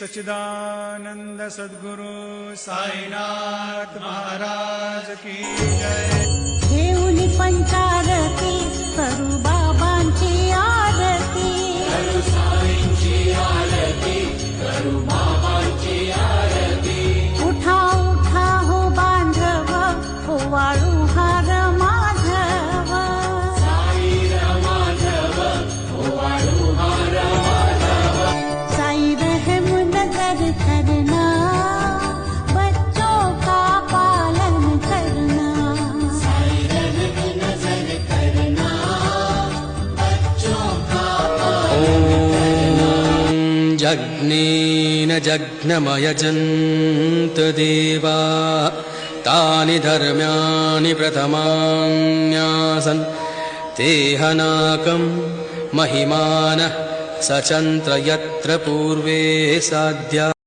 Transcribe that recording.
सच्चिदानंद सद्गुरु साईनाथ महाराज की जय। देऊनी पंचारती करू बाबांची आरती, करू साईंची आरती, करू बाबांची आरती। उठा उठा हो बांधव, हो वाळू हार माधव, साई माधव, हो वाळू हार माधव। साई रहम नजर करना, बच्चों का पालन करना, साई रहम नजर करना, बच्चों का पालन करना। जज्ञेन जज्ञमयजन्त देवा तानि धर्म्यानि प्रथमान्यासन् तेहनाकं महिमानः सचन्त्र यत्र पूर्वे साध्या।